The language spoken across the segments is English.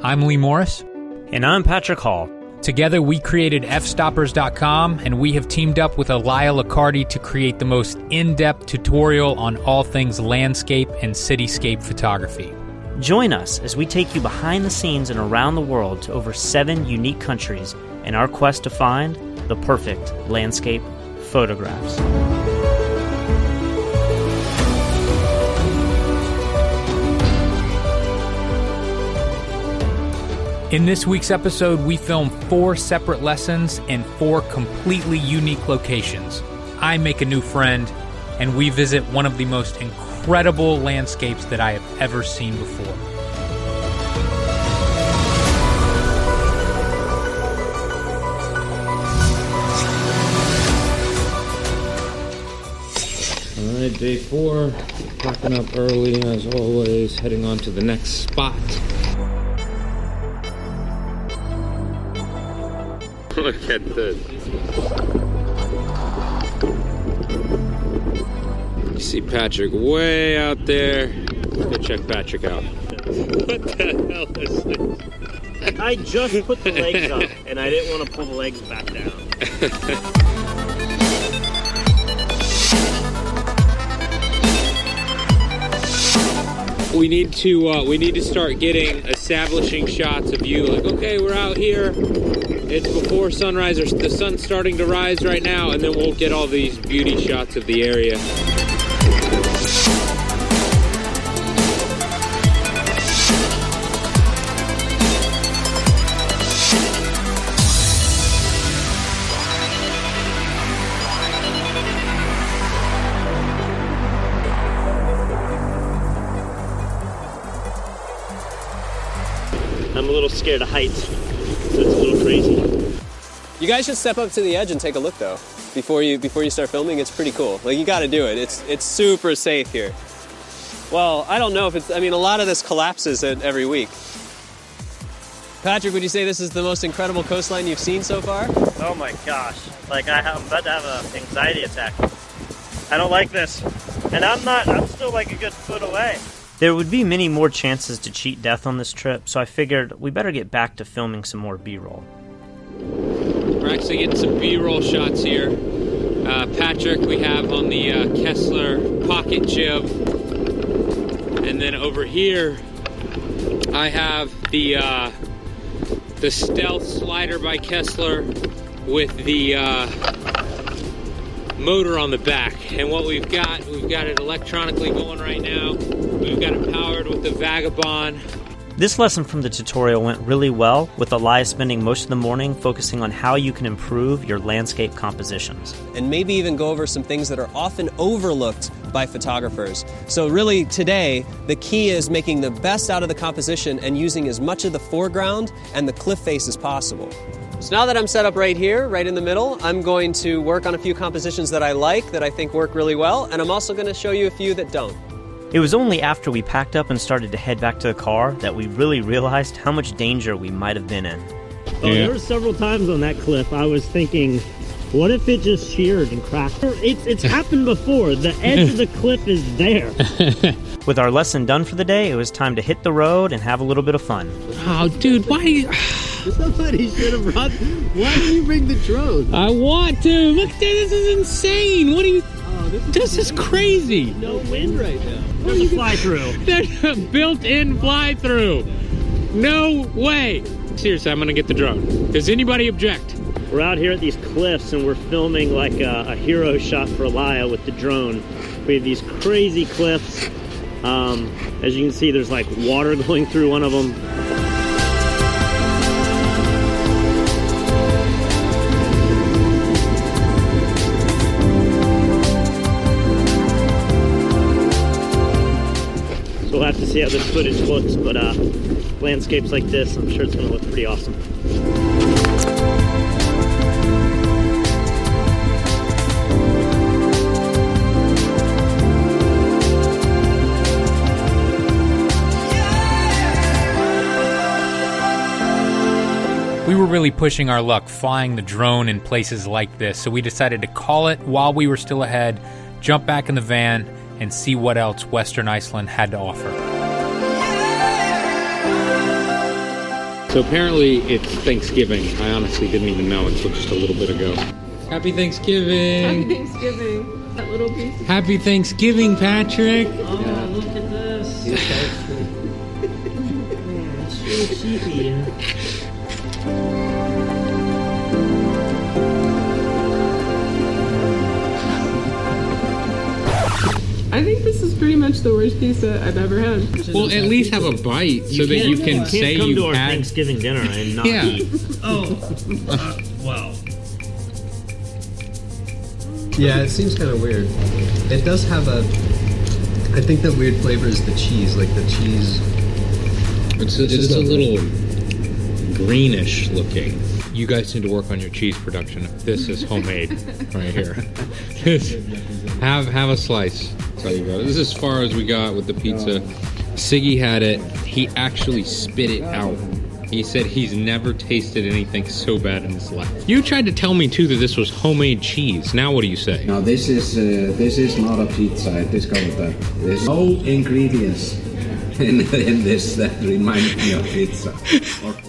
I'm Lee Morris. And I'm Patrick Hall. Together we created fstoppers.com, and we have teamed up with Elia Licardi to create the most in-depth tutorial on all things landscape and cityscape photography. Join us as we take you behind the scenes and around the world to over 7 unique countries in our quest to find the perfect landscape photographs. In this week's episode, we film 4 separate lessons in 4 completely unique locations. I make a new friend, and we visit one of the most incredible landscapes that I have ever seen before. All right, day 4, packing up early as always, heading on to the next spot. Look at this. You see Patrick way out there. Let's go check Patrick out. What the hell is this? I just put the legs up, and I didn't want to pull the legs back down. We need to start establishing shots of you. Like, okay, we're out here. It's before sunrise, or the sun's starting to rise right now, and then we'll get all these beauty shots of the area. I'm a little scared of heights, so it's a little crazy. You guys should step up to the edge and take a look, though. Before you start filming, it's pretty cool. Like, you got to do it. It's super safe here. Well, I don't know if it's. I mean, a lot of this collapses every week. Patrick, would you say this is the most incredible coastline you've seen so far? Oh my gosh! Like I'm about to have an anxiety attack. I don't like this, and I'm still like a good foot away. There would be many more chances to cheat death on this trip, so I figured we better get back to filming some more B-roll. We're actually getting some B-roll shots here. Patrick we have on the Kessler pocket jib. And then over here, I have the Stealth slider by Kessler with the motor on the back. And what we've got it electronically going right now. We've got it powered with the Vagabond. This lesson from the tutorial went really well, with Elias spending most of the morning focusing on how you can improve your landscape compositions. And maybe even go over some things that are often overlooked by photographers. So really, today, the key is making the best out of the composition and using as much of the foreground and the cliff face as possible. So now that I'm set up right here, right in the middle, I'm going to work on a few compositions that I like, that I think work really well, and I'm also going to show you a few that don't. It was only after we packed up and started to head back to the car that we really realized how much danger we might have been in. Oh, there were several times on that cliff I was thinking, what if it just sheared and cracked? It's happened before. The edge of the cliff is there. With our lesson done for the day, it was time to hit the road and have a little bit of fun. Oh, dude, why do you... Somebody should have brought... Why didn't you bring the drone? I want to! Look, this is insane! What do you... This is crazy! No wind right now. There's a fly-through. There's a built-in fly-through! No way! Seriously, I'm gonna get the drone. Does anybody object? We're out here at these cliffs and we're filming like a hero shot for Elia with the drone. We have these crazy cliffs. As you can see, there's like water going through one of them. We'll have to see how this footage looks, but landscapes like this, I'm sure it's going to look pretty awesome. We were really pushing our luck flying the drone in places like this, so we decided to call it while we were still ahead, jump back in the van, and see what else Western Iceland had to offer. So apparently it's Thanksgiving. I honestly didn't even know until just a little bit ago. Happy Thanksgiving. Happy Thanksgiving. That little piece. Happy Thanksgiving, Patrick. Oh, look at this. It's really cheapy. I think this is pretty much the worst pizza I've ever had. Well, at least have a bite so that you can say come to you've our had. Thanksgiving dinner and not Yeah. eat. Oh, wow. Yeah, it seems kind of weird. It does have a... I think the weird flavor is the cheese, like the cheese... It's a little greenish looking. You guys need to work on your cheese production. This is homemade right here. Have a slice. Tell you about it. This is as far as we got with the pizza. Siggy had it. He actually spit it out. He said he's never tasted anything so bad in his life. You tried to tell me too that this was homemade cheese. Now what do you say? Now this is not a pizza. I discovered that. There's no ingredients in this that remind me of pizza.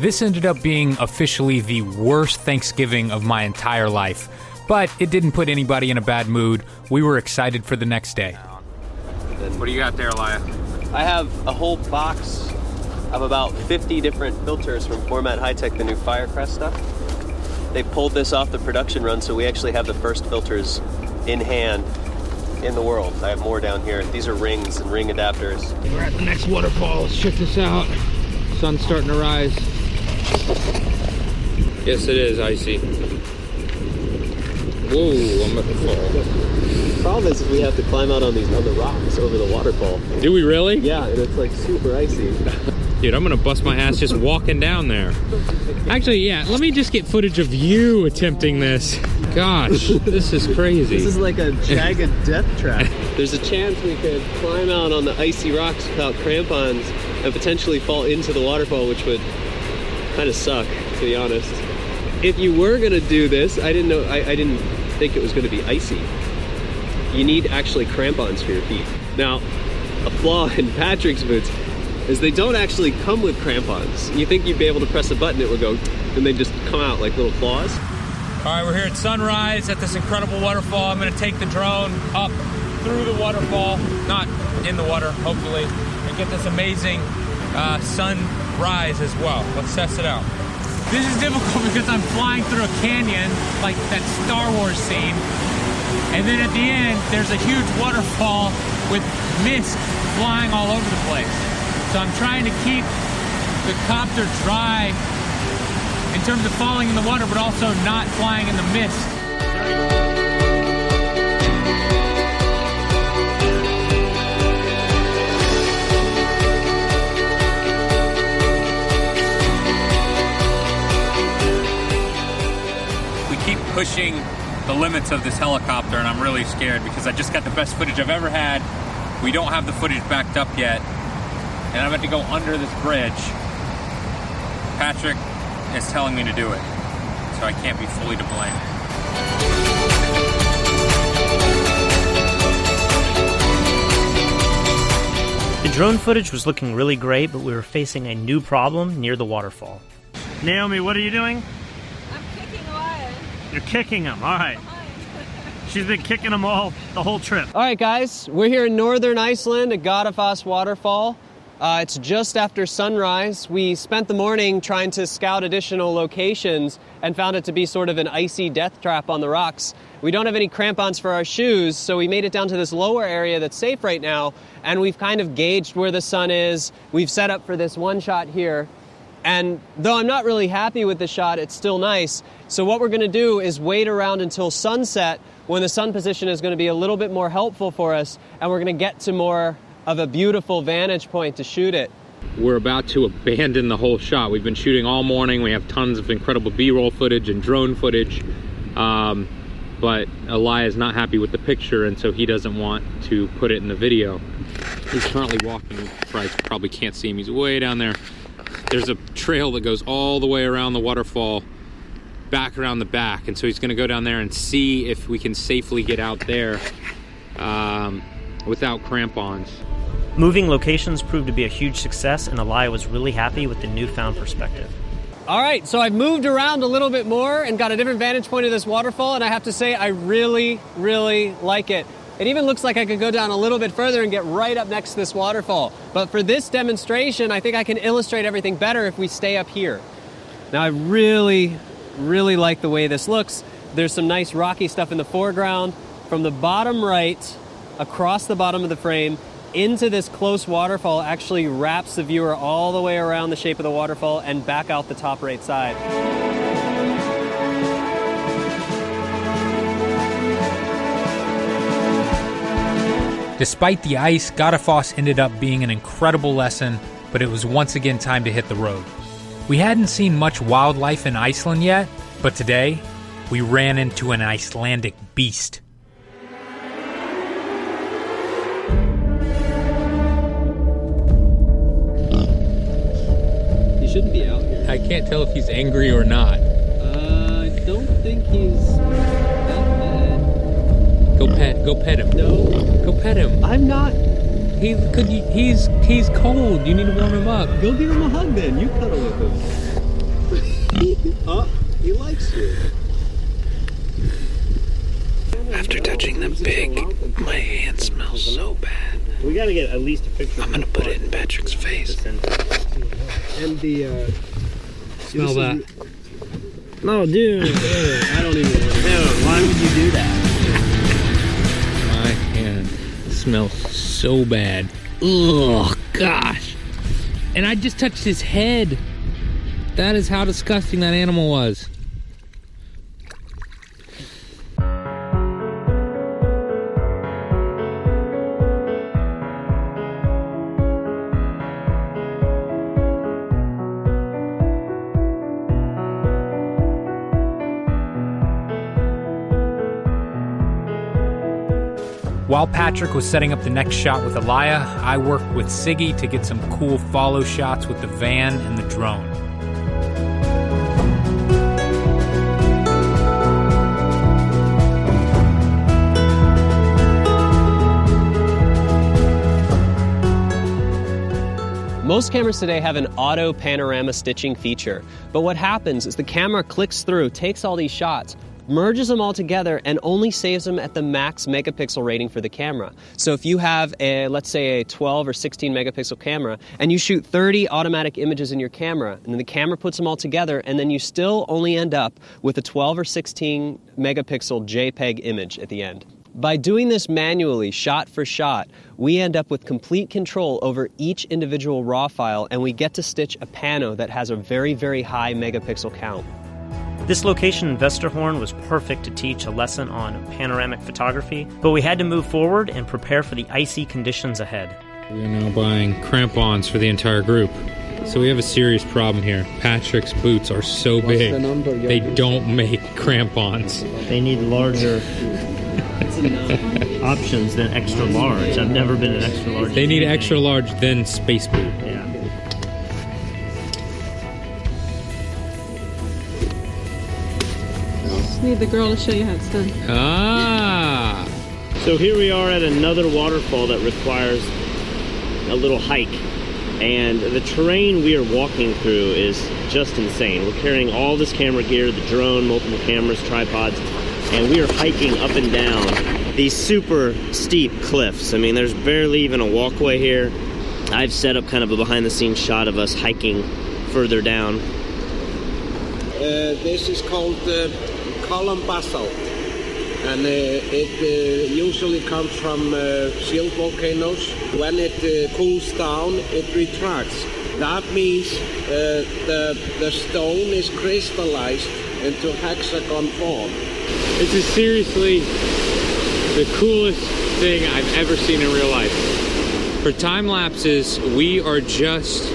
This ended up being officially the worst Thanksgiving of my entire life. But it didn't put anybody in a bad mood. We were excited for the next day. What do you got there, Elia? I have a whole box of about 50 different filters from Format High Tech, the new Firecrest stuff. They pulled this off the production run, so we actually have the first filters in hand in the world. I have more down here. These are rings and ring adapters. We're at the next waterfall. Let's check this out. Sun's starting to rise. Yes, it is icy. Whoa, I'm about to fall. The problem is we have to climb out on the rocks over the waterfall. Do we really? Yeah, and it's like super icy. Dude, I'm gonna bust my ass just walking down there. Actually, yeah, let me just get footage of you attempting this. Gosh, this is crazy. This is like a jagged death trap. There's a chance we could climb out on the icy rocks without crampons and potentially fall into the waterfall, which would kind of suck, to be honest. If you were gonna do this, I didn't think it was gonna be icy. You need actually crampons for your feet. Now, a flaw in Patrick's boots is they don't actually come with crampons. You think you'd be able to press a button, it would go, and they just come out like little claws. All right, we're here at sunrise at this incredible waterfall. I'm gonna take the drone up through the waterfall, not in the water, hopefully, and get this amazing sunrise as well. Let's test it out. This is difficult because I'm flying through a canyon, like that Star Wars scene. And then at the end, there's a huge waterfall with mist flying all over the place. So I'm trying to keep the copter dry in terms of falling in the water, but also not flying in the mist. We keep pushing the limits of this helicopter, and I'm really scared because I just got the best footage I've ever had. We don't have the footage backed up yet, and I'm about to go under this bridge. Patrick is telling me to do it, so I can't be fully to blame. The drone footage was looking really great, but we were facing a new problem near the waterfall. Naomi, what are you doing? I'm kicking Elias. You're kicking him, all right. She's been kicking them all the whole trip. All right, guys, we're here in northern Iceland at Godafoss Waterfall. It's just after sunrise. We spent the morning trying to scout additional locations and found it to be sort of an icy death trap on the rocks. We don't have any crampons for our shoes, so we made it down to this lower area that's safe right now, and we've kind of gauged where the sun is. We've set up for this one shot here. And though I'm not really happy with the shot, it's still nice. So what we're gonna do is wait around until sunset when the sun position is gonna be a little bit more helpful for us, and we're gonna get to more of a beautiful vantage point to shoot it. We're about to abandon the whole shot. We've been shooting all morning. We have tons of incredible B-roll footage and drone footage. But Elias is not happy with the picture, and so he doesn't want to put it in the video. He's currently walking. You probably can't see him. He's way down there. There's a trail that goes all the way around the waterfall, back around the back, and so he's gonna go down there and see if we can safely get out there without crampons. Moving locations proved to be a huge success, and Elia was really happy with the newfound perspective. All right, so I've moved around a little bit more and got a different vantage point of this waterfall, and I have to say I really, really like it. It even looks like I could go down a little bit further and get right up next to this waterfall. But for this demonstration, I think I can illustrate everything better if we stay up here. Now, I really, really like the way this looks. There's some nice rocky stuff in the foreground. From the bottom right, across the bottom of the frame, into this close waterfall actually wraps the viewer all the way around the shape of the waterfall and back out the top right side. Despite the ice, Godafoss ended up being an incredible lesson, but it was once again time to hit the road. We hadn't seen much wildlife in Iceland yet, but today we ran into an Icelandic beast. Shouldn't be out here. I can't tell if he's angry or not. I don't think he's that bad. Go pet him. No. Go pet him. I'm not. He's cold. You need to warm him up. Go give him a hug then. You cuddle with him. Oh, he likes you. After touching the pig, my hand smells so bad. We gotta get at least a picture. I'm gonna put it in Patrick's face. And the Smell that. No, dude. I don't even know. Dude, why would you do that? My hand smells so bad. Ugh, gosh. And I just touched his head. That is how disgusting that animal was. While Patrick was setting up the next shot with Elia, I worked with Siggy to get some cool follow shots with the van and the drone. Most cameras today have an auto panorama stitching feature, but what happens is the camera clicks through, takes all these shots, merges them all together, and only saves them at the max megapixel rating for the camera. So if you have let's say a 12 or 16 megapixel camera, and you shoot 30 automatic images in your camera, and then the camera puts them all together, and then you still only end up with a 12 or 16 megapixel JPEG image at the end. By doing this manually, shot for shot, we end up with complete control over each individual RAW file, and we get to stitch a pano that has a very, very high megapixel count. This location in Vesterhorn was perfect to teach a lesson on panoramic photography, but we had to move forward and prepare for the icy conditions ahead. We are now buying crampons for the entire group. So we have a serious problem here. Patrick's boots are so big, they don't make crampons. They need larger options than extra large. I've never been an extra large. They need extra large, then space boot. Yeah. Just need the girl to show you how it's done. Ah! So here we are at another waterfall that requires a little hike. And the terrain we are walking through is just insane. We're carrying all this camera gear, the drone, multiple cameras, tripods, and we are hiking up and down these super steep cliffs. I mean, there's barely even a walkway here. I've set up kind of a behind-the-scenes shot of us hiking further down. This is called column basalt, and it usually comes from shield volcanoes. When it cools down, it retracts. That means the stone is crystallized into hexagon form. This is seriously the coolest thing I've ever seen in real life. For time lapses, we are just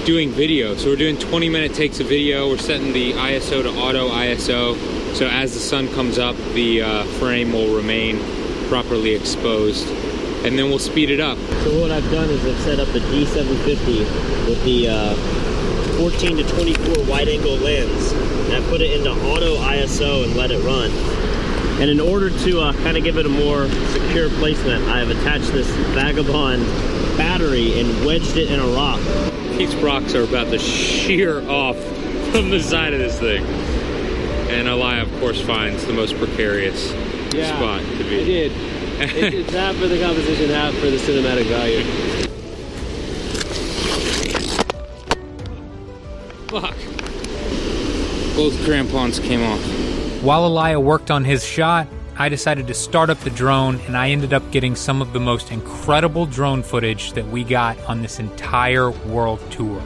doing video. So we're doing 20-minute takes of video. We're setting the ISO to auto ISO. So as the sun comes up, the frame will remain properly exposed. And then we'll speed it up. So what I've done is I've set up a D750 with the 14 to 24 wide angle lens. And I put it into auto ISO and let it run. And in order to kind of give it a more secure placement, I have attached this Vagabond battery and wedged it in a rock. These rocks are about to shear off from the side of this thing. And Elia, of course, finds the most precarious spot to be. I did. It's half for the composition, half for the cinematic value. Fuck. Both crampons came off. While Elia worked on his shot, I decided to start up the drone, and I ended up getting some of the most incredible drone footage that we got on this entire world tour.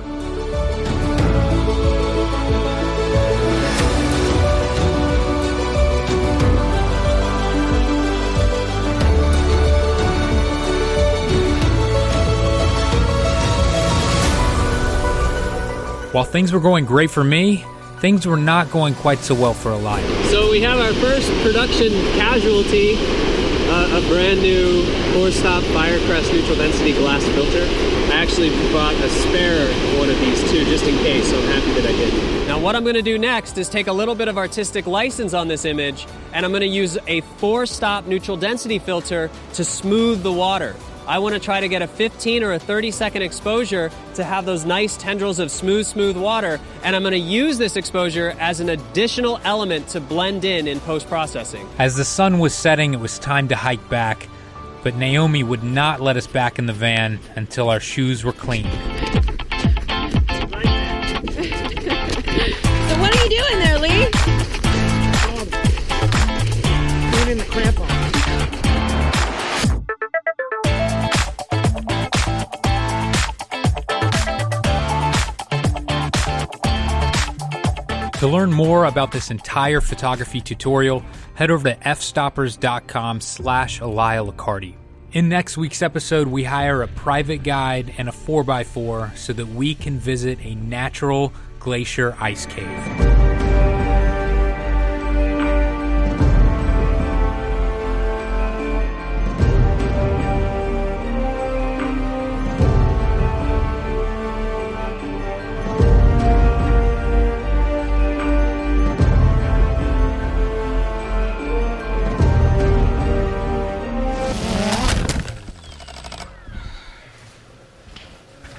While things were going great for me, things were not going quite so well for Elia. So we have our first production casualty, a brand new 4-stop Firecrest neutral density glass filter. I actually bought a spare one of these too, just in case, so I'm happy that I did. Now what I'm gonna do next is take a little bit of artistic license on this image, and I'm gonna use a 4-stop neutral density filter to smooth the water. I want to try to get a 15 or a 30-second exposure to have those nice tendrils of smooth water, and I'm going to use this exposure as an additional element to blend in post-processing. As the sun was setting, it was time to hike back, but Naomi would not let us back in the van until our shoes were clean. So what are you doing there, Lee? Cleaning the crampons. To learn more about this entire photography tutorial, head over to fstoppers.com/Elia Liccardi. In next week's episode, we hire a private guide and a 4x4 so that we can visit a natural glacier ice cave.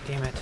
Damn it.